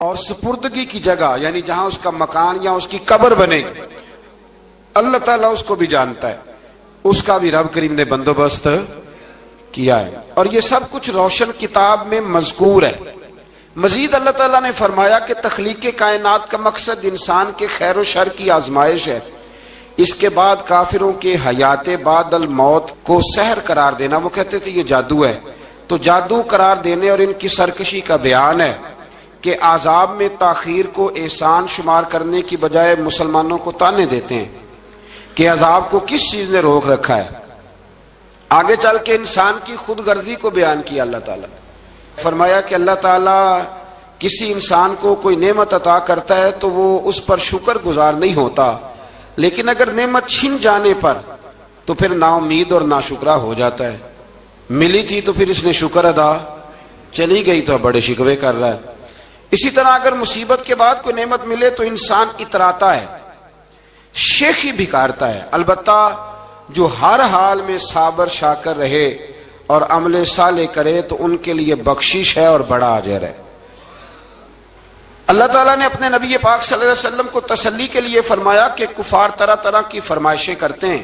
اور سپردگی کی جگہ یعنی جہاں اس کا مکان یا اس کی قبر بنے گی، اللہ تعالیٰ اس کو بھی جانتا ہے، اس کا بھی رب کریم نے بندوبست کیا ہے، اور یہ سب کچھ روشن کتاب میں مذکور ہے۔ مزید اللہ تعالیٰ نے فرمایا کہ تخلیق کائنات کا مقصد انسان کے خیر و شر کی آزمائش ہے، اس کے بعد کافروں کے حیات بعد الموت کو سحر قرار دینا۔ وہ کہتے تھے یہ جادو ہے، تو جادو قرار دینے اور ان کی سرکشی کا بیان ہے کہ عذاب میں تاخیر کو احسان شمار کرنے کی بجائے مسلمانوں کو تانے دیتے ہیں کہ عذاب کو کس چیز نے روک رکھا ہے۔ آگے چل کے انسان کی خود غرضی کو بیان کیا اللہ تعالیٰ، فرمایا کہ اللہ تعالیٰ کسی انسان کو کوئی نعمت عطا کرتا ہے تو وہ اس پر شکر گزار نہیں ہوتا، لیکن اگر نعمت چھن جانے پر تو پھر نا امید اور ناشکرا ہو جاتا ہے۔ ملی تھی تو پھر اس نے شکر ادا، چلی گئی تو بڑے شکوے کر رہا ہے۔ اسی طرح اگر مصیبت کے بعد کوئی نعمت ملے تو انسان اتراتا ہے، شیخی بھکارتا ہے، البتہ جو ہر حال میں صابر شاکر رہے اور عمل صالح کرے تو ان کے لیے بخشش ہے اور بڑا اجر ہے۔ اللہ تعالیٰ نے اپنے نبی پاک صلی اللہ علیہ وسلم کو تسلی کے لیے فرمایا کہ کفار طرح طرح کی فرمائشیں کرتے ہیں،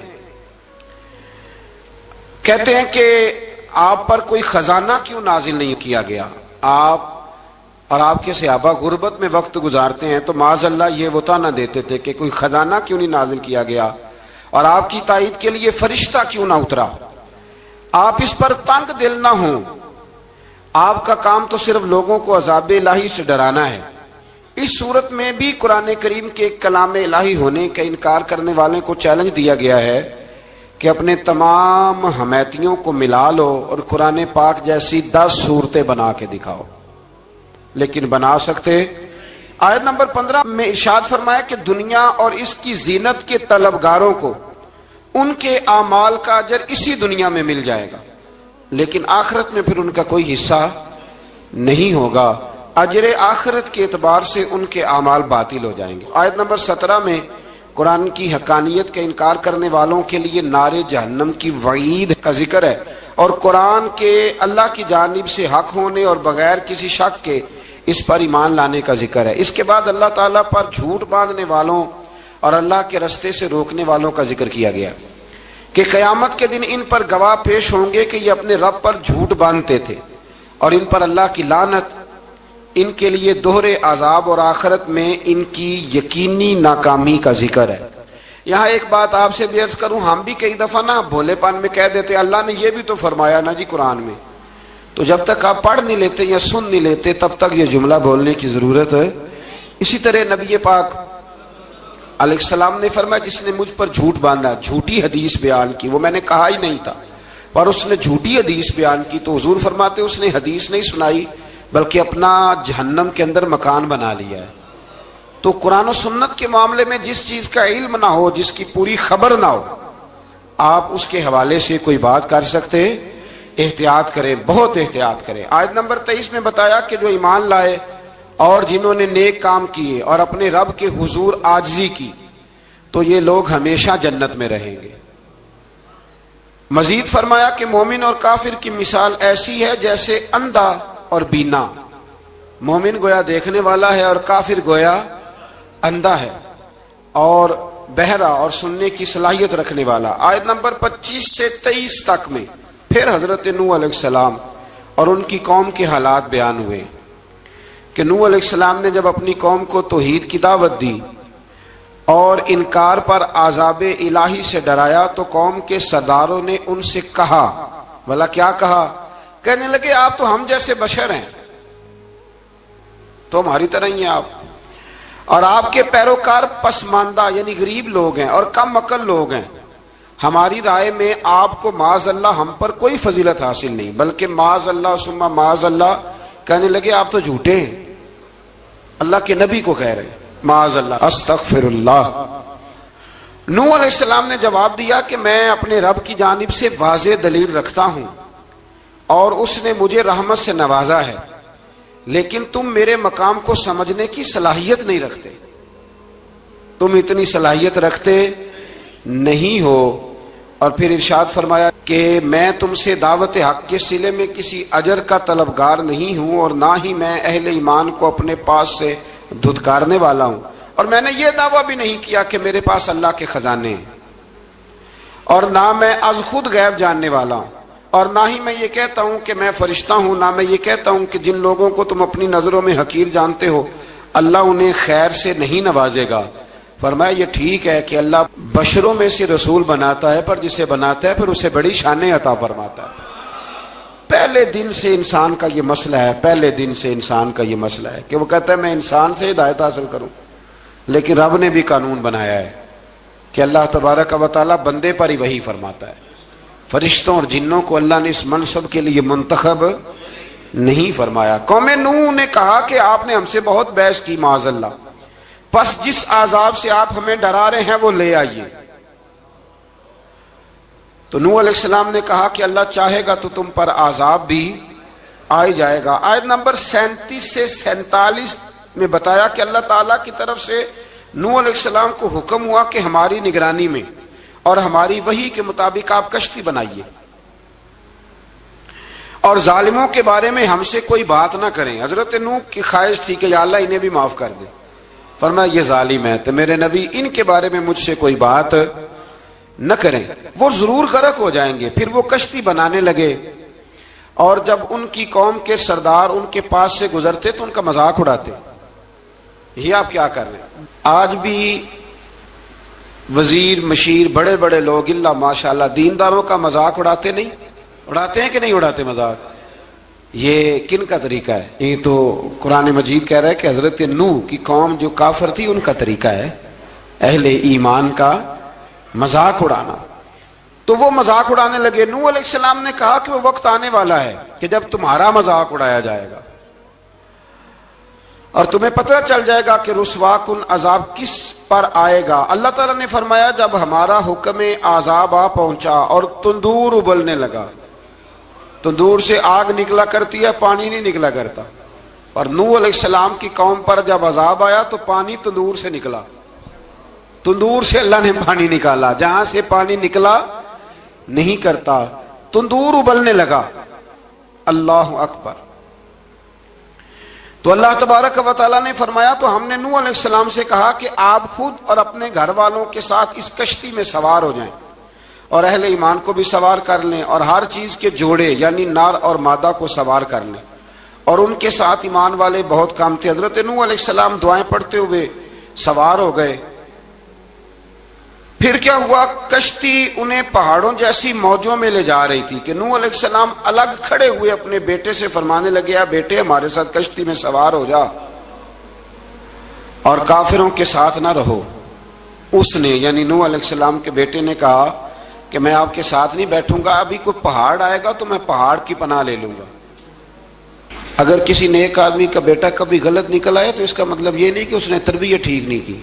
کہتے ہیں کہ آپ پر کوئی خزانہ کیوں نازل نہیں کیا گیا، آپ اور آپ کے صحابہ غربت میں وقت گزارتے ہیں تو معاذ اللہ یہ وہ طعنہ دیتے تھے کہ کوئی خزانہ کیوں نہیں نازل کیا گیا، اور آپ کی تائید کے لیے فرشتہ کیوں نہ اترا، آپ اس پر تنگ دل نہ ہوں، آپ کا کام تو صرف لوگوں کو عذاب الہی سے ڈرانا ہے۔ اس صورت میں بھی قرآن کریم کے کلام الہی ہونے کا انکار کرنے والے کو چیلنج دیا گیا ہے کہ اپنے تمام حمیتیوں کو ملا لو اور قرآن پاک جیسی 10 صورتیں بنا کے دکھاؤ، لیکن بنا سکتے؟ آیت نمبر 15 میں ارشاد فرمایا کہ دنیا اور اس کی زینت کے طلبگاروں کو ان کے اعمال کا اجر اسی دنیا میں مل جائے گا، لیکن آخرت میں پھر ان کا کوئی حصہ نہیں ہوگا، اجر آخرت کے اعتبار سے ان کے اعمال باطل ہو جائیں گے۔ آیت نمبر 17 میں قرآن کی حقانیت کا انکار کرنے والوں کے لیے نار جہنم کی وعید کا ذکر ہے، اور قرآن کے اللہ کی جانب سے حق ہونے اور بغیر کسی شک کے اس پر ایمان لانے کا ذکر ہے۔ اس کے بعد اللہ تعالیٰ پر جھوٹ باندھنے والوں اور اللہ کے رستے سے روکنے والوں کا ذکر کیا گیا کہ قیامت کے دن ان پر گواہ پیش ہوں گے کہ یہ اپنے رب پر جھوٹ باندھتے تھے، اور ان پر اللہ کی لعنت، ان کے لیے دوہرے عذاب اور آخرت میں ان کی یقینی ناکامی کا ذکر ہے۔ یہاں ایک بات آپ سے بھی عرض کروں، ہم بھی کئی دفعہ نا بھولے پن میں کہہ دیتے اللہ نے یہ بھی تو فرمایا نا جی قرآن میں، تو جب تک آپ پڑھ نہیں لیتے یا سن نہیں لیتے تب تک یہ جملہ بولنے کی ضرورت ہے۔ اسی طرح نبی پاک علیہ السلام نے فرمایا جس نے مجھ پر جھوٹ باندھا، جھوٹی حدیث بیان کی، وہ میں نے کہا ہی نہیں تھا پر اس نے جھوٹی حدیث بیان کی، تو حضور فرماتے اس نے حدیث نہیں سنائی بلکہ اپنا جہنم کے اندر مکان بنا لیا ہے۔ تو قرآن و سنت کے معاملے میں جس چیز کا علم نہ ہو، جس کی پوری خبر نہ ہو، آپ اس کے حوالے سے کوئی بات کر سکتے؟ احتیاط کریں، بہت احتیاط کریں۔ آیت نمبر 23 میں بتایا کہ جو ایمان لائے اور جنہوں نے نیک کام کیے اور اپنے رب کے حضور عاجزی کی تو یہ لوگ ہمیشہ جنت میں رہیں گے۔ مزید فرمایا کہ مومن اور کافر کی مثال ایسی ہے جیسے اندھا اور بینا، مومن گویا دیکھنے والا ہے اور کافر گویا اندھا ہے اور بہرا اور سننے کی صلاحیت رکھنے والا۔ آیت نمبر 25 سے 23 تک میں پھر حضرت نوح علیہ السلام اور ان کی قوم کے حالات بیان ہوئے کہ نوح علیہ السلام نے جب اپنی قوم کو توحید کی دعوت دی اور انکار پر عذاب الہی سے ڈرایا تو قوم کے سرداروں نے ان سے کہا، بھلا کیا کہا؟ کہنے لگے آپ تو ہم جیسے بشر ہیں، تو ہماری طرح ہی ہیں آپ، اور آپ کے پیروکار پسماندہ یعنی غریب لوگ ہیں اور کم عقل لوگ ہیں، ہماری رائے میں آپ کو معاذ اللہ ہم پر کوئی فضیلت حاصل نہیں، بلکہ معاذ اللہ ثم معاذ اللہ۔ کہنے لگے آپ تو جھوٹے ہیں، اللہ کے نبی کو کہہ رہے ہیں معاذ اللہ، استغفر اللہ۔ نوح علیہ السلام نے جواب دیا کہ میں اپنے رب کی جانب سے واضح دلیل رکھتا ہوں اور اس نے مجھے رحمت سے نوازا ہے، لیکن تم میرے مقام کو سمجھنے کی صلاحیت نہیں رکھتے، تم اتنی صلاحیت رکھتے نہیں ہو اور پھر ارشاد فرمایا کہ میں تم سے دعوت حق کے صلے میں کسی اجر کا طلبگار نہیں ہوں، اور نہ ہی میں اہل ایمان کو اپنے پاس سے دھتکارنے والا ہوں، اور میں نے یہ دعویٰ بھی نہیں کیا کہ میرے پاس اللہ کے خزانے ہیں، اور نہ میں از خود غیب جاننے والا ہوں، اور نہ ہی میں یہ کہتا ہوں کہ میں فرشتہ ہوں، نہ میں یہ کہتا ہوں کہ جن لوگوں کو تم اپنی نظروں میں حقیر جانتے ہو اللہ انہیں خیر سے نہیں نوازے گا۔ فرمایا یہ ٹھیک ہے کہ اللہ بشروں میں سے رسول بناتا ہے، پر جسے بناتا ہے پھر اسے بڑی شانیں عطا فرماتا ہے۔ پہلے دن سے انسان کا یہ مسئلہ ہے، پہلے دن سے انسان کا یہ مسئلہ ہے کہ وہ کہتا ہے میں انسان سے ہدایت حاصل کروں، لیکن رب نے بھی قانون بنایا ہے کہ اللہ تبارک و تعالیٰ بندے پر ہی وحی فرماتا ہے۔ فرشتوں اور جنوں کو اللہ نے اس منصب کے لیے منتخب نہیں فرمایا۔ قوم نوح نے کہا کہ آپ نے ہم سے بہت بحث کی معاذ اللہ، پس جس عذاب سے آپ ہمیں ڈرا رہے ہیں وہ لے آئیے۔ تو نوح علیہ السلام نے کہا کہ اللہ چاہے گا تو تم پر عذاب بھی آ جائے گا۔ آیت نمبر 37 سے 47 میں بتایا کہ اللہ تعالیٰ کی طرف سے نوح علیہ السلام کو حکم ہوا کہ ہماری نگرانی میں اور ہماری وحی کے مطابق آپ کشتی بنائیے، اور ظالموں کے بارے میں ہم سے کوئی بات نہ کریں۔ حضرت نوح کی خواہش تھی کہ یا اللہ انہیں بھی معاف کر دے، فرمایا یہ ظالم ہے تو میرے نبی ان کے بارے میں مجھ سے کوئی بات نہ کریں، وہ ضرور غرق ہو جائیں گے۔ پھر وہ کشتی بنانے لگے، اور جب ان کی قوم کے سردار ان کے پاس سے گزرتے تو ان کا مذاق اڑاتے۔ یہ آپ کیا کر رہے ہیں؟ آج بھی وزیر مشیر بڑے بڑے لوگ اللہ ماشاءاللہ دینداروں کا مذاق اڑاتے نہیں؟ اڑاتے ہیں کہ نہیں اڑاتے مذاق؟ یہ کن کا طریقہ ہے؟ یہ تو قرآن مجید کہہ رہا ہے کہ حضرت نوح کی قوم جو کافر تھی ان کا طریقہ ہے اہل ایمان کا مذاق اڑانا۔ تو وہ مذاق اڑانے لگے۔ نوح علیہ السلام نے کہا کہ وہ وقت آنے والا ہے کہ جب تمہارا مذاق اڑایا جائے گا، اور تمہیں پتہ چل جائے گا کہ رسوا کن عذاب کس پر آئے گا۔ اللہ تعالیٰ نے فرمایا جب ہمارا حکم عذاب آ پہنچا اور تندور ابلنے لگا، تندور سے آگ نکلا کرتی ہے، پانی نہیں نکلا کرتا، اور نوح علیہ السلام کی قوم پر جب عذاب آیا تو پانی تندور سے نکلا، تندور سے اللہ نے پانی نکالا، جہاں سے پانی نکلا نہیں کرتا، تندور ابلنے لگا۔ اللہ اکبر۔ تو اللہ تبارک و تعالیٰ نے فرمایا تو ہم نے نوح علیہ السلام سے کہا کہ آپ خود اور اپنے گھر والوں کے ساتھ اس کشتی میں سوار ہو جائیں، اور اہل ایمان کو بھی سوار کر لیں، اور ہر چیز کے جوڑے یعنی نر اور مادہ کو سوار کر لیں۔ اور ان کے ساتھ ایمان والے بہت کام تھے۔ حضرت نوح علیہ السلام دعائیں پڑھتے ہوئے سوار ہو گئے۔ پھر کیا ہوا؟ کشتی انہیں پہاڑوں جیسی موجوں میں لے جا رہی تھی کہ نوح علیہ السلام الگ کھڑے ہوئے اپنے بیٹے سے فرمانے لگے اے بیٹے ہمارے ساتھ کشتی میں سوار ہو جا اور کافروں کے ساتھ نہ رہو۔ اس نے یعنی نوح علیہ السلام کے بیٹے نے کہا کہ میں آپ کے ساتھ نہیں بیٹھوں گا، ابھی کوئی پہاڑ آئے گا تو میں پہاڑ کی پناہ لے لوں گا۔ اگر کسی نیک آدمی کا بیٹا کبھی غلط نکل آئے تو اس کا مطلب یہ نہیں کہ اس نے تربیت ٹھیک نہیں کی،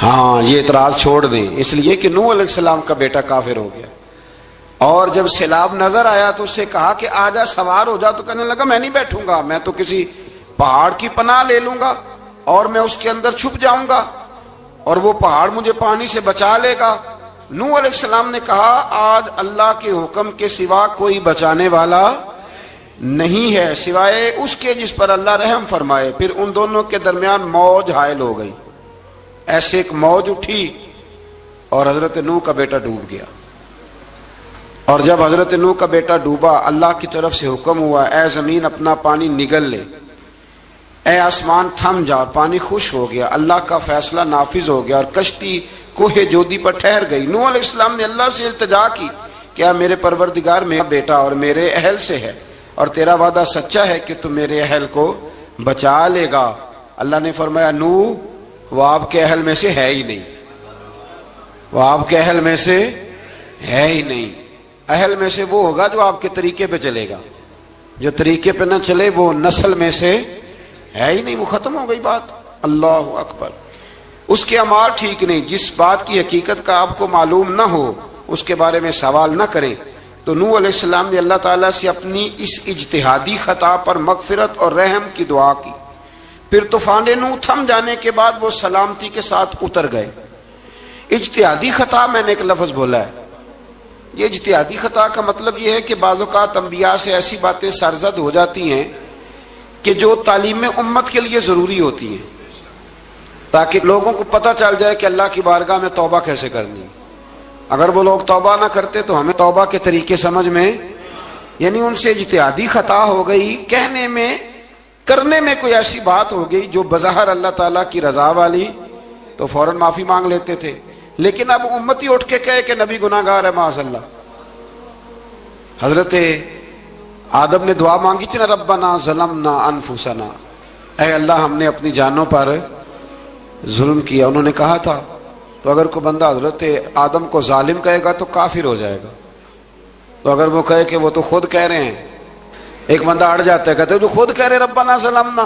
ہاں یہ اعتراض چھوڑ دیں، اس لیے کہ نوح علیہ السلام کا بیٹا کافر ہو گیا، اور جب سیلاب نظر آیا تو اس سے کہا کہ آجا سوار ہو جا، تو کہنے لگا میں نہیں بیٹھوں گا، میں تو کسی پہاڑ کی پناہ لے لوں گا اور میں اس کے اندر چھپ جاؤں گا اور وہ پہاڑ مجھے پانی سے بچا لے گا۔ نوح علیہ السلام نے کہا آج اللہ کے حکم کے سوا کوئی بچانے والا نہیں ہے سوائے اس کے جس پر اللہ رحم فرمائے۔ پھر ان دونوں کے درمیان موج حائل ہو گئی، ایسے ایک موج اٹھی اور حضرت نوح کا بیٹا ڈوب گیا۔ اور جب حضرت نوح کا بیٹا ڈوبا اللہ کی طرف سے حکم ہوا اے زمین اپنا پانی نگل لے، اے آسمان تھم جا، پانی خوش ہو گیا، اللہ کا فیصلہ نافذ ہو گیا اور کشتی کوہ جودی پر ٹھہر گئی۔ نوح علیہ السلام نے اللہ سے التجا کی کہ میرے پروردگار میرا بیٹا اور میرے اہل سے ہے اور تیرا وعدہ سچا ہے کہ تم میرے اہل کو بچا لے گا۔ اللہ نے فرمایا نوح وہ آپ کے اہل میں سے ہے ہی نہیں، وہ آپ کے اہل میں سے ہے ہی نہیں۔ اہل میں سے وہ ہوگا جو آپ کے طریقے پہ چلے گا، جو طریقے پہ نہ چلے وہ نسل میں سے ہے ہی نہیں، وہ ختم ہو گئی بات۔ اللہ اکبر۔ اس کے اعمال ٹھیک نہیں، جس بات کی حقیقت کا آپ کو معلوم نہ ہو اس کے بارے میں سوال نہ کریں۔ تو نوح علیہ السلام نے اللہ تعالیٰ سے اپنی اس اجتہادی خطا پر مغفرت اور رحم کی دعا کی۔ پھر طوفان نوح تھم جانے کے بعد وہ سلامتی کے ساتھ اتر گئے۔ اجتہادی خطا میں نے ایک لفظ بولا ہے، یہ اجتہادی خطا کا مطلب یہ ہے کہ بعض اوقات انبیاء سے ایسی باتیں سرزد ہو جاتی ہیں کہ جو تعلیم امت کے لیے ضروری ہوتی ہیں، تاکہ لوگوں کو پتہ چل جائے کہ اللہ کی بارگاہ میں توبہ کیسے کرنی۔ اگر وہ لوگ توبہ نہ کرتے تو ہمیں توبہ کے طریقے سمجھ میں، یعنی ان سے اجتہادی خطا ہو گئی، کہنے میں کرنے میں کوئی ایسی بات ہو گئی جو بظاہر اللہ تعالیٰ کی رضا والی، تو فوراً معافی مانگ لیتے تھے۔ لیکن اب امتی اٹھ کے کہے کہ نبی گناہ گار ہے معاذ اللہ۔ حضرت آدم نے دعا مانگی تھی نا، ربنا ظلمنا انفسنا، اے اللہ ہم نے اپنی جانوں پر ظلم کیا، انہوں نے کہا تھا۔ تو اگر کوئی بندہ حضرت آدم کو ظالم کہے گا تو کافر ہو جائے گا، تو اگر وہ کہے کہ وہ تو خود کہہ رہے ہیں، ایک بندہ اڑ جاتا ہے، کہتے ہیں تو خود کہہ رہے ربنا ظلمنا،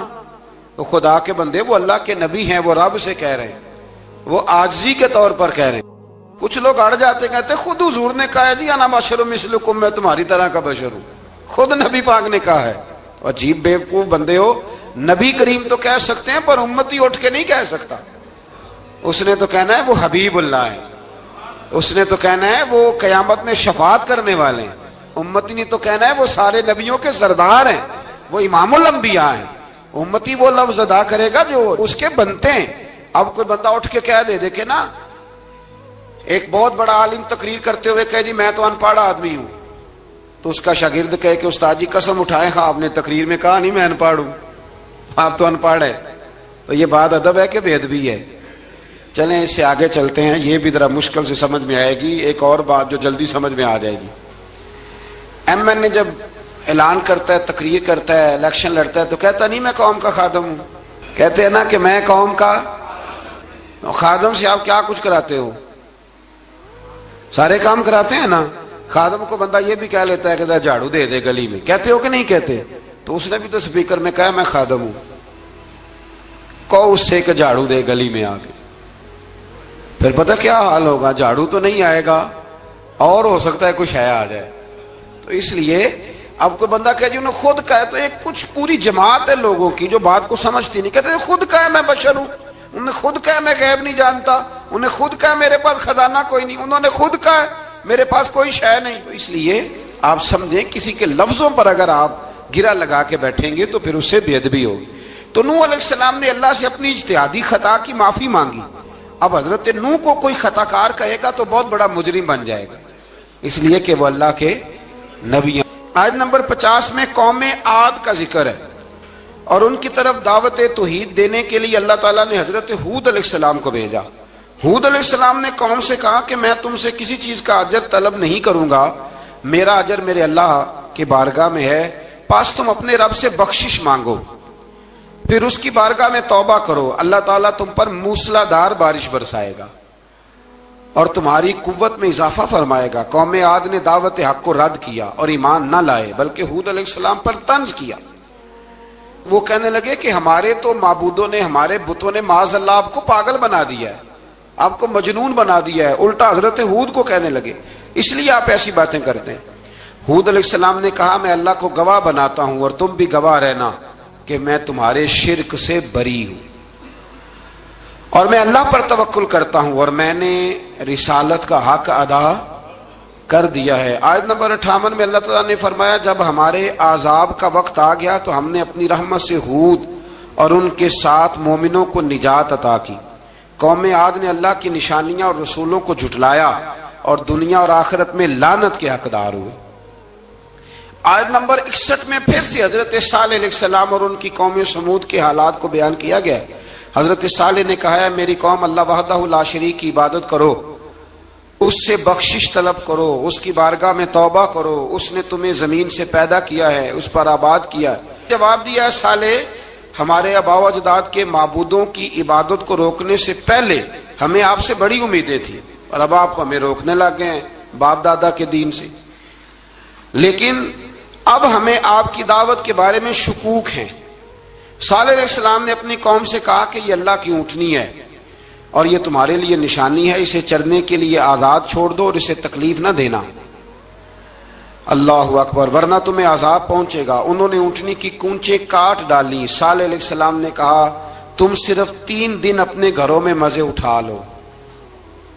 تو خدا کے بندے وہ اللہ کے نبی ہیں، وہ رب سے کہہ رہے ہیں، وہ عاجزی کے طور پر کہہ رہے ہیں۔ کچھ لوگ اڑ جاتے کہتے ہیں خود حضور نے کہا ہے جی انا بشر مثلکم، میں تمہاری طرح کا بشر ہوں، خود نبی پاک نے کہا ہے۔ عجیب بیوقوف بندے ہو، نبی کریم تو کہہ سکتے ہیں پر امتی اٹھ کے نہیں کہہ سکتا۔ اس نے تو کہنا ہے وہ حبیب اللہ ہے، اس نے تو کہنا ہے وہ قیامت میں شفاعت کرنے والے ہیں، امتی نے تو کہنا ہے وہ سارے نبیوں کے سردار ہیں، وہ امام الانبیاء ہیں۔ امتی وہ لفظ ادا کرے گا جو اس کے بنتے ہیں۔ اب کوئی بندہ اٹھ کے کہہ دے دیکھے نا، ایک بہت بڑا عالم تقریر کرتے ہوئے کہے جی میں تو ان پڑھ آدمی ہوں، تو اس کا شاگرد کہے کہ استاد جی قسم اٹھائے ہاں آپ نے تقریر میں کہا نہیں میں ان پڑھ ہوں، آپ تو ان پڑھ ہے، تو یہ بات ادب ہے کہ بے ادبی ہے؟ چلیں اس سے آگے چلتے ہیں، یہ بھی ذرا مشکل سے سمجھ میں آئے گی، ایک اور بات جو جلدی سمجھ میں آ جائے گی۔ ایم این اے جب اعلان کرتا ہے، تقریر کرتا ہے، الیکشن لڑتا ہے، تو کہتا نہیں میں قوم کا خادم ہوں، کہتے ہیں نا کہ میں قوم کا خادم سے آپ کیا کچھ کراتے ہو؟ سارے کام کراتے ہیں نا۔ خادم کو بندہ یہ بھی کہہ لیتا ہے کہ جھاڑو دے دے گلی میں، کہتے ہو کہ نہیں کہتے؟ تو اس نے بھی تو سپیکر میں کہا میں خادم ہوں، کہو اس سے کہ جھاڑو دے گلی میں آ کے، پھر پتہ کیا حال ہوگا؟ جھاڑو تو نہیں آئے گا اور ہو سکتا ہے کچھ ہے آ جائے۔ تو اس لیے اب کوئی بندہ کہے جی انہوں نے خود کہا ہے، تو ایک کچھ پوری جماعت ہے لوگوں کی جو بات کو سمجھتی نہیں، کہتے ہیں خود کہا ہے میں بشر ہوں، انہوں نے خود کہا میں غیب نہیں جانتا، انہوں نے خود کہا میرے پاس خزانہ کوئی نہیں، انہوں نے خود کہا میرے پاس کوئی شے نہیں۔ تو اس لیے آپ سمجھیں کسی کے لفظوں پر اگر آپ گرا لگا کے بیٹھیں گے تو پھر اس سے بے ادبی ہوگی۔ تو نوح علیہ السلام نے اللہ سے اپنی اجتہادی خطا کی معافی مانگی۔ اب حضرت نوح کو کوئی خطا کار کہے گا تو بہت بڑا مجرم بن جائے گا، اس لیے کہ وہ اللہ کے نبی ہیں۔ آیت نمبر 50 میں قوم عاد کا ذکر ہے، اور ان کی طرف دعوت توحید دینے کے لیے اللہ تعالیٰ نے حضرت ہود علیہ السلام کو بھیجا۔ ہود علیہ السلام نے قوم سے کہا کہ میں تم سے کسی چیز کا اجر طلب نہیں کروں گا، میرا اجر میرے اللہ کی بارگاہ میں ہے، پاس تم اپنے رب سے بخشش مانگو، پھر اس کی بارگاہ میں توبہ کرو، اللہ تعالیٰ تم پر موسلا دار بارش برسائے گا اور تمہاری قوت میں اضافہ فرمائے گا۔ قوم عاد نے دعوت حق کو رد کیا اور ایمان نہ لائے، بلکہ ہود علیہ السلام پر طنز کیا۔ وہ کہنے لگے کہ ہمارے تو معبودوں نے، ہمارے بتوں نے معاذ اللہ آپ کو پاگل بنا دیا ہے، آپ کو مجنون بنا دیا ہے، الٹا حضرت ہود کو کہنے لگے، اس لیے آپ ایسی باتیں کرتے ہیں۔ ہود علیہ السلام نے کہا میں اللہ کو گواہ بناتا ہوں اور تم بھی گواہ رہنا کہ میں تمہارے شرک سے بری ہوں، اور میں اللہ پر توکل کرتا ہوں، اور میں نے رسالت کا حق ادا کر دیا ہے۔ آیت نمبر 58 میں اللہ تعالیٰ نے فرمایا جب ہمارے عذاب کا وقت آ گیا تو ہم نے اپنی رحمت سے ہود اور ان کے ساتھ مومنوں کو نجات عطا کی۔ قوم عاد نے اللہ کی نشانیاں اور رسولوں کو جھٹلایا اور دنیا اور آخرت میں لعنت کے حقدار ہوئے۔ آیت نمبر 61 میں پھر سے حضرت صالح علیہ السلام اور ان کی قوم سمود کے حالات کو بیان کیا گیا۔ حضرت صالح نے کہا ہے میری قوم اللہ وحدہ لا شریک کی عبادت کرو، اس سے بخشش طلب کرو، اس کی بارگاہ میں توبہ کرو، اس نے تمہیں زمین سے پیدا کیا ہے، اس پر آباد کیا ہے۔ جواب دیا ہے صالح ہمارے آباء و اجداد کے معبودوں کی عبادت کو روکنے سے پہلے ہمیں آپ سے بڑی امیدیں تھیں، اور اب آپ ہمیں روکنے لگ گئے ہیں باپ دادا کے دین سے، لیکن اب ہمیں آپ کی دعوت کے بارے میں شکوک ہیں۔ صالح علیہ السلام نے اپنی قوم سے کہا کہ یہ اللہ کی اونٹنی ہے اور یہ تمہارے لیے نشانی ہے، اسے چرنے کے لیے آزاد چھوڑ دو اور اسے تکلیف نہ دینا، اللہ اکبر، ورنہ تمہیں عذاب پہنچے گا۔ انہوں نے اونٹنی کی کونچیں کاٹ ڈالی۔ صالح علیہ السلام نے کہا تم صرف 3 دن اپنے گھروں میں مزے اٹھا لو،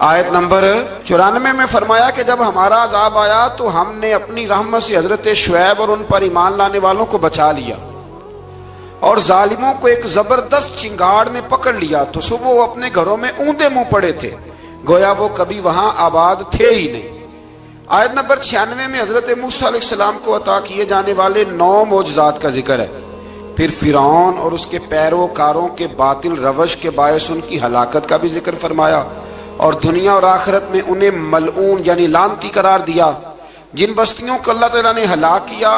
آیت نمبر 94 میں فرمایا کہ جب ہمارا عذاب آیا تو ہم نے اپنی رحمت سے حضرت شعیب اور ان پر ایمان لانے والوں کو بچا لیا، اور ظالموں کو ایک زبردست چنگاڑ نے پکڑ لیا تو صبح وہ اپنے گھروں میں اوندے منہ پڑے تھے، گویا وہ کبھی وہاں آباد تھے ہی نہیں۔ آیت نمبر 96 میں حضرت موسیٰ علیہ السلام کو عطا کیے جانے والے 9 معجزات کا ذکر ہے۔ پھر فرعون اور اس کے پیروکاروں کے باطل روش کے باعث ان کی ہلاکت کا بھی ذکر فرمایا، اور دنیا اور آخرت میں انہیں ملعون یعنی لعنتی قرار دیا۔ جن بستیوں کو اللہ تعالیٰ نے ہلاک کیا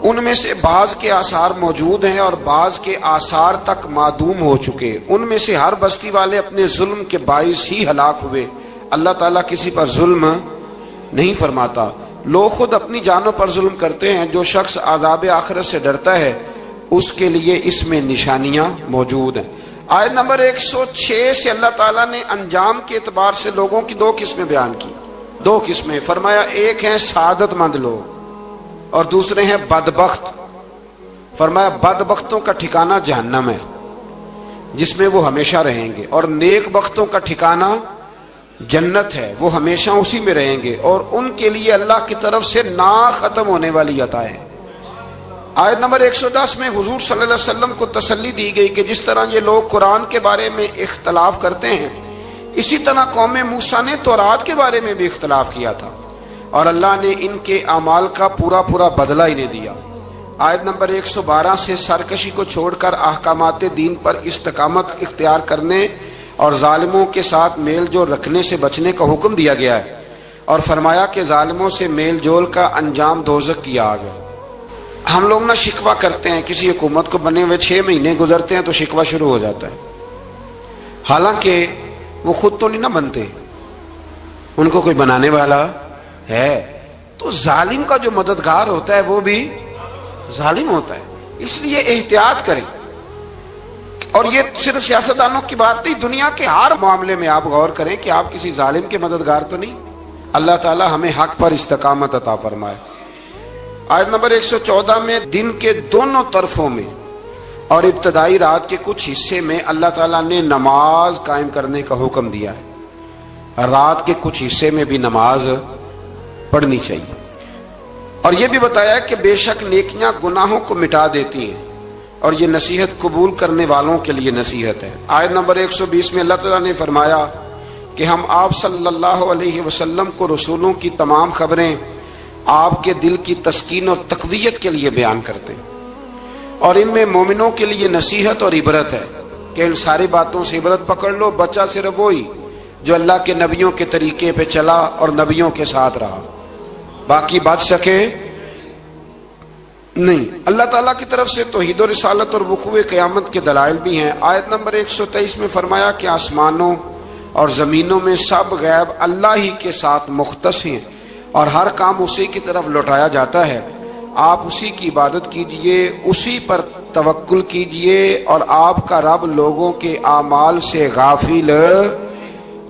ان میں سے بعض کے آثار موجود ہیں اور بعض کے آثار تک معدوم ہو چکے۔ ان میں سے ہر بستی والے اپنے ظلم کے باعث ہی ہلاک ہوئے۔ اللہ تعالیٰ کسی پر ظلم نہیں فرماتا، لوگ خود اپنی جانوں پر ظلم کرتے ہیں۔ جو شخص عذاب آخرت سے ڈرتا ہے اس کے لیے اس میں نشانیاں موجود ہیں۔ آیت نمبر 106 سے اللہ تعالیٰ نے انجام کے اعتبار سے لوگوں کی 2 قسمیں بیان کی۔ 2 قسمیں فرمایا، ایک ہیں سعادت مند لوگ اور دوسرے ہیں بدبخت۔ فرمایا بدبختوں کا ٹھکانہ جہنم ہے جس میں وہ ہمیشہ رہیں گے، اور نیک بختوں کا ٹھکانہ جنت ہے، وہ ہمیشہ اسی میں رہیں گے، اور ان کے لیے اللہ کی طرف سے نا ختم ہونے والی عطائیں۔ آیت نمبر 110 میں حضور صلی اللہ علیہ وسلم کو تسلی دی گئی کہ جس طرح یہ لوگ قرآن کے بارے میں اختلاف کرتے ہیں، اسی طرح قوم موسیٰ نے تورات کے بارے میں بھی اختلاف کیا تھا، اور اللہ نے ان کے اعمال کا پورا بدلہ انہیں دیا۔ آیت نمبر 112 سے سرکشی کو چھوڑ کر احکامات دین پر استقامت اختیار کرنے اور ظالموں کے ساتھ میل جول رکھنے سے بچنے کا حکم دیا گیا ہے، اور فرمایا کہ ظالموں سے میل جول کا انجام دوزخ کی آگ ہے۔ ہم لوگ نہ شکوہ کرتے ہیں، کسی حکومت کو بنے ہوئے 6 مہینے گزرتے ہیں تو شکوہ شروع ہو جاتا ہے، حالانکہ وہ خود تو نہیں نہ بنتے، ان کو کوئی بنانے والا ہے۔ تو ظالم کا جو مددگار ہوتا ہے وہ بھی ظالم ہوتا ہے، اس لیے احتیاط کریں۔ اور یہ صرف سیاستدانوں کی بات نہیں، دنیا کے ہر معاملے میں آپ غور کریں کہ آپ کسی ظالم کے مددگار تو نہیں۔ اللہ تعالی ہمیں حق پر استقامت عطا فرمائے۔ آیت نمبر 114 میں دن کے دونوں طرفوں میں اور ابتدائی رات کے کچھ حصے میں اللہ تعالیٰ نے نماز قائم کرنے کا حکم دیا ہے، رات کے کچھ حصے میں بھی نماز پڑھنی چاہیے، اور یہ بھی بتایا کہ بے شک نیکیاں گناہوں کو مٹا دیتی ہیں، اور یہ نصیحت قبول کرنے والوں کے لیے نصیحت ہے۔ آیت نمبر 120 میں اللہ تعالیٰ نے فرمایا کہ ہم آپ صلی اللہ علیہ وسلم کو رسولوں کی تمام خبریں آپ کے دل کی تسکین اور تقویت کے لیے بیان کرتے ہیں، اور ان میں مومنوں کے لیے نصیحت اور عبرت ہے کہ ان ساری باتوں سے عبرت پکڑ لو۔ بچہ صرف وہی جو اللہ کے نبیوں کے طریقے پہ چلا اور نبیوں کے ساتھ رہا، باقی بچ سکے نہیں۔ اللہ تعالیٰ کی طرف سے توحید و رسالت اور وقوع قیامت کے دلائل بھی ہیں۔ آیت نمبر 123 میں فرمایا کہ آسمانوں اور زمینوں میں سب غیب اللہ ہی کے ساتھ مختص ہیں، اور ہر کام اسی کی طرف لوٹایا جاتا ہے۔ آپ اسی کی عبادت کیجئے، اسی پر توکل کیجئے، اور آپ کا رب لوگوں کے اعمال سے غافل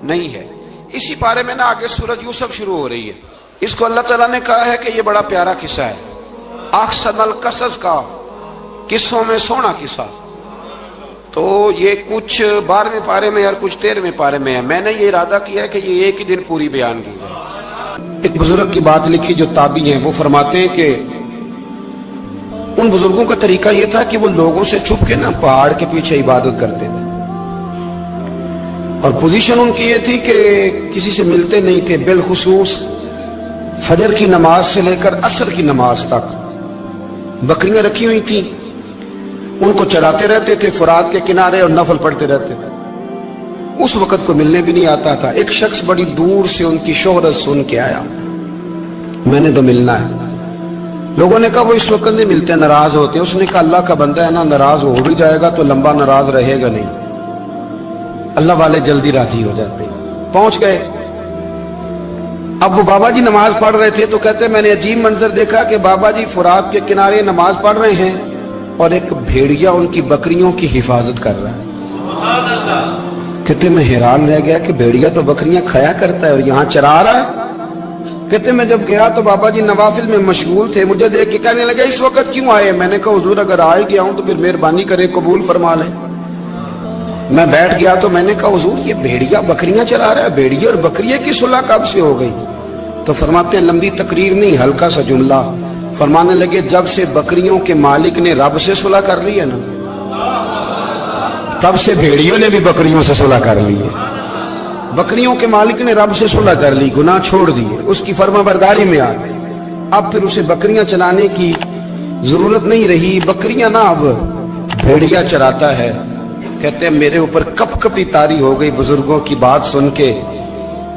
نہیں ہے۔ اسی بارے میں نا آگے سورۃ یوسف شروع ہو رہی ہے، اس کو اللہ تعالیٰ نے کہا ہے کہ یہ بڑا پیارا قصہ ہے، احسن القصص کا، قصوں میں سونا قصہ۔ تو یہ کچھ 12ویں پارے میں اور کچھ 13ویں پارے میں ہے۔ میں نے یہ ارادہ کیا ہے کہ یہ ایک ہی دن پوری بیان کی جائے۔ ایک بزرگ کی بات لکھی جو تابعی ہیں، وہ فرماتے ہیں کہ ان بزرگوں کا طریقہ یہ تھا کہ وہ لوگوں سے چھپ کے نا پہاڑ کے پیچھے عبادت کرتے تھے، اور پوزیشن ان کی یہ تھی کہ کسی سے ملتے نہیں تھے، بالخصوص فجر کی نماز سے لے کر عصر کی نماز تک بکریاں رکھی ہوئی تھیں، ان کو چراتے رہتے تھے فرات کے کنارے اور نفل پڑھتے رہتے تھے۔ اس وقت کو ملنے بھی نہیں آتا تھا۔ ایک شخص بڑی دور سے ان کی شہرت سن کے آیا، میں نے تو ملنا ہے۔ لوگوں نے کہا وہ اس وقت نہیں ملتے، ناراض ہوتے۔ اس نے کہا اللہ کا بندہ ہے نا، ناراض ہو بھی جائے گا تو لمبا ناراض رہے گا نہیں، اللہ والے جلدی راضی ہو جاتے ہیں۔ پہنچ گئے۔ اب وہ بابا جی نماز پڑھ رہے تھے تو کہتے میں نے عجیب منظر دیکھا کہ بابا جی فرات کے کنارے نماز پڑھ رہے ہیں اور ایک بھیڑیا ان کی بکریوں کی حفاظت کر رہا ہے۔ سبحان اللہ۔ کہتے میں حیران رہ گیا کہ بھیڑیا تو بکریاں کھایا کرتا ہے اور یہاں چرا رہا ہے۔ کہتے میں جب گیا تو بابا جی نوافل میں مشغول تھے، مجھے دیکھ کے کہنے لگے اس وقت کیوں آئے؟ میں نے کہا حضور اگر آئے گیا ہوں تو پھر مہربانی کرے قبول فرما لیں۔ میں بیٹھ گیا تو میں نے کہا حضور یہ بھیڑیا بکریاں چلا رہا ہے, بھیڑیا اور بکریے کی صلح کب سے ہو گئی؟ تو فرماتے ہیں لمبی تقریر نہیں, ہلکا سا جملہ. فرمانے لگے جب سے بکریوں کے مالک نے رب سے صلح کر لی ہے نا, تب سے بھیڑیوں نے بھی بکریوں سے صلح کر لی ہے. بکریوں کے مالک نے رب سے صلح کر لی, گناہ چھوڑ دیے, اس کی فرما برداری میں آ گئے. اب پھر اسے بکریاں چلانے کی ضرورت نہیں رہی. بکریاں نہ اب بھیڑیا چراتا ہے. کہتے ہیں میرے اوپر کپ کپی طاری ہو گئی بزرگوں کی بات سن کے,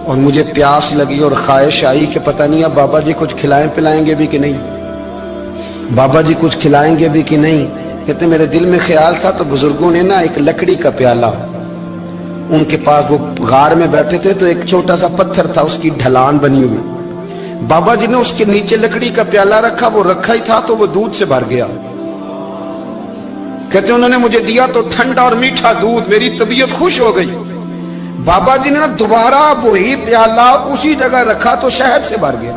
اور مجھے پیاس لگی اور خواہش آئی کہ پتہ نہیں اب بابا جی کچھ کھلائیں پلائیں گے بھی کہ نہیں, بابا جی کچھ کھلائیں گے بھی کہ نہیں. کہتے ہیں میرے دل میں خیال تھا تو بزرگوں نے نا ایک لکڑی کا پیالہ, ان کے پاس وہ غار میں بیٹھے تھے تو ایک چھوٹا سا پتھر تھا, اس کی ڈھلان بنی ہوئی. بابا جی نے اس کے نیچے لکڑی کا پیالہ رکھا, وہ رکھا ہی تھا تو وہ دودھ سے بھر گیا. کہتے ہیں انہوں نے مجھے دیا تو ٹھنڈا اور میٹھا دودھ, میری طبیعت خوش ہو گئی. بابا جی نے دوبارہ وہی پیالہ اسی جگہ رکھا تو شہد سے بھر گیا.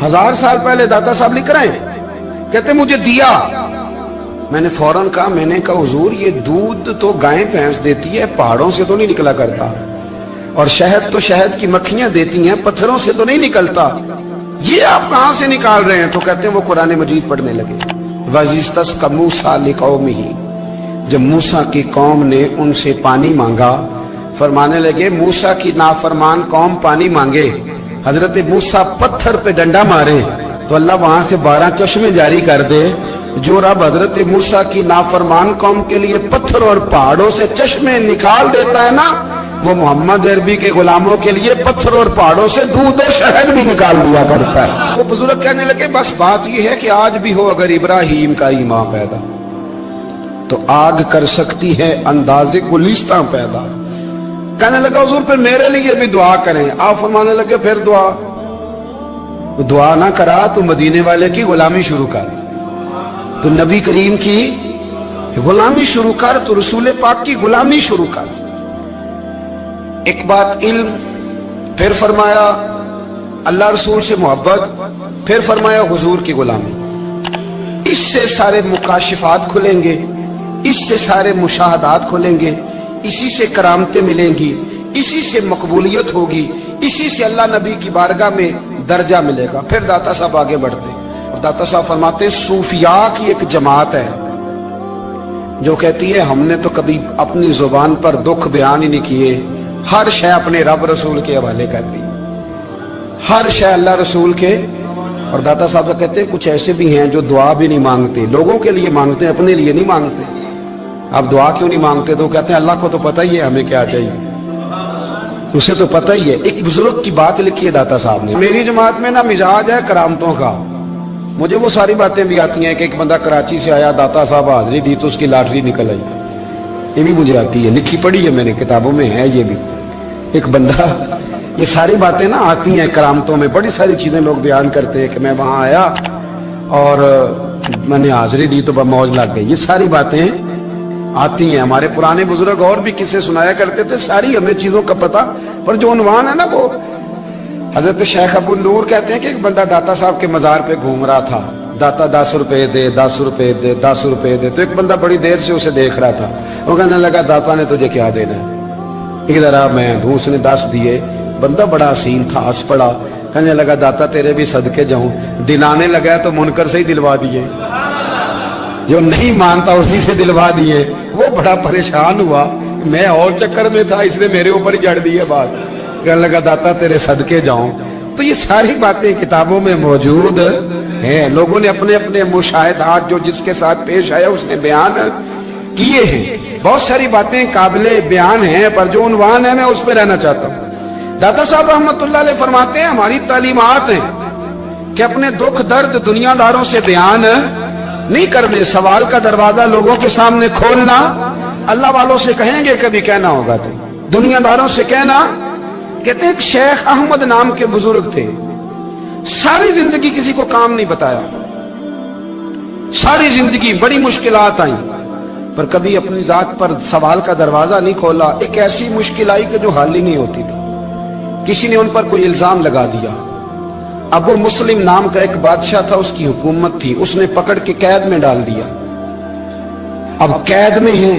1000 سال پہلے داتا صاحب لکھ رہے ہیں, کہتے مجھے دیا. میں نے فوراً کہا, میں نے کہا حضور یہ دودھ تو گائیں بھینس دیتی ہے, پہاڑوں سے تو نہیں نکلا کرتا, اور شہد تو شہد کی مکھیاں دیتی ہیں, پتھروں سے تو نہیں نکلتا, یہ آپ کہاں سے نکال رہے ہیں؟ تو کہتے ہیں وہ قرآن مجید پڑھنے لگے. وَإِذْ مُوسَىٰ لِقَوْمِهِ, جب موسیٰ کی قوم نے ان سے پانی مانگا, فرمانے لگے موسیٰ کی نافرمان قوم پانی مانگے, حضرت موسیٰ پتھر پہ ڈنڈا مارے تو اللہ وہاں سے 12 چشمے جاری کر دے. جو رب حضرت موسیٰ کی نافرمان قوم کے لیے پتھر اور پہاڑوں سے چشمے نکال دیتا ہے نا, وہ محمد عربی کے غلاموں کے لیے پتھر اور پہاڑوں سے دودھ اور شہد بھی نکال دیا کرتا ہے. وہ بزرگ کہنے لگے بس بات یہ ہے کہ آج بھی ہو اگر ابراہیم کا ایمان پیدا تو آگ کر سکتی ہے اندازے گلستاں پیدا. کہنے لگا حضور پھر میرے لیے بھی دعا کریں. آپ فرمانے لگے پھر دعا نہ کرا تو مدینے والے کی غلامی شروع کر, تو نبی کریم کی غلامی شروع کر, تو رسول پاک کی غلامی شروع کر. ایک بات علم, پھر فرمایا اللہ رسول سے محبت, پھر فرمایا حضور کی غلامی. اس سے سارے مکاشفات کھلیں گے, اس سے سارے مشاہدات کھلیں گے, اسی سے کرامتیں ملیں گی, اسی سے مقبولیت ہوگی, اسی سے اللہ نبی کی بارگاہ میں درجہ ملے گا. پھر داتا صاحب آگے بڑھتے اور داتا صاحب فرماتے ہیں صوفیاء کی ایک جماعت ہے جو کہتی ہے ہم نے تو کبھی اپنی زبان پر دکھ بیان ہی نہیں کیے, ہر شے اپنے رب رسول کے حوالے کر دی, ہر شے اللہ رسول کے. اور داتا صاحب کہتے ہیں کچھ ایسے بھی ہیں جو دعا بھی نہیں مانگتے, لوگوں کے لیے مانگتے ہیں, اپنے لیے نہیں مانگتے. آپ دعا کیوں نہیں مانگتے؟ تو کہتے ہیں اللہ کو تو پتہ ہی ہے ہمیں کیا چاہیے, اسے تو پتہ ہی ہے. ایک بزرگ کی بات لکھی ہے داتا صاحب نے, میری جماعت میں نا مزاج ہے کرامتوں کا. مجھے وہ ساری باتیں بھی آتی ہیں کہ ایک بندہ کراچی سے آیا, داتا صاحب حاضری دی تو اس کی لاٹری نکل آئی, یہ بھی مجھے آتی ہے, لکھی پڑھی ہے میں نے, کتابوں میں ہے یہ بھی. ایک بندہ, یہ ساری باتیں نا آتی ہیں کرامتوں میں, بڑی ساری چیزیں لوگ بیان کرتے ہیں کہ میں وہاں آیا اور میں نے حاضری دی تو موج لگ گئی. یہ ساری باتیں آتی ہیں, ہمارے پرانے بزرگ اور بھی قصے سنایا کرتے تھے, ساری ہمیں چیزوں کا پتہ. پر جو عنوان ہے نا وہ حضرت شیخ ابو نور کہتے ہیں کہ ایک بندہ داتا صاحب کے مزار پہ گھوم رہا تھا, داتا 10 روپے دے, 10 روپے دے, 10 روپے دے. تو ایک بندہ بڑی دیر سے اسے دیکھ رہا تھا, وہ کہنے لگا داتا نے تجھے کیا دینا ہے؟ ادھر آ میں دوں. اس نے 10 دیے. بندہ بڑا حسین تھا, ہنس پڑا, کہنے لگا داتا تیرے بھی صدقے جاؤں. دلانے لگا تو منکر سے ہی دلوا دیے, جو نہیں مانتا اسی سے دلوا دیے. وہ بڑا پریشان ہوا, میں اور چکر میں تھا, اس نے میرے اوپر ہی جڑ دی ہے بات. کہنے لگا داتا تیرے صدقے جاؤں. تو یہ ساری باتیں کتابوں میں موجود ہیں, لوگوں نے اپنے اپنے مشاہدات جو جس کے ساتھ پیش آیا اس نے بیان کیے ہیں. بہت ساری باتیں قابل بیان ہیں, پر جو عنوان ہے میں اس پہ رہنا چاہتا ہوں. داتا صاحب رحمت اللہ علیہ فرماتے ہیں ہماری تعلیمات ہیں کہ اپنے دکھ درد دنیا داروں سے بیان نہیں کرنے, سوال کا دروازہ لوگوں کے سامنے کھولنا. اللہ والوں سے کہیں گے کبھی کہنا ہوگا تو دنیا داروں سے کہنا. کہتے ہیں ایک شیخ احمد نام کے بزرگ تھے, ساری زندگی کسی کو کام نہیں بتایا, ساری زندگی بڑی مشکلات آئیں, پر کبھی اپنی ذات پر سوال کا دروازہ نہیں کھولا. ایک ایسی مشکل آئی کہ جو حل ہی نہیں ہوتی تھی, کسی نے ان پر کوئی الزام لگا دیا. ابو مسلم نام کا ایک بادشاہ تھا, اس کی حکومت تھی, اس نے پکڑ کے قید میں ڈال دیا. اب قید میں ہیں,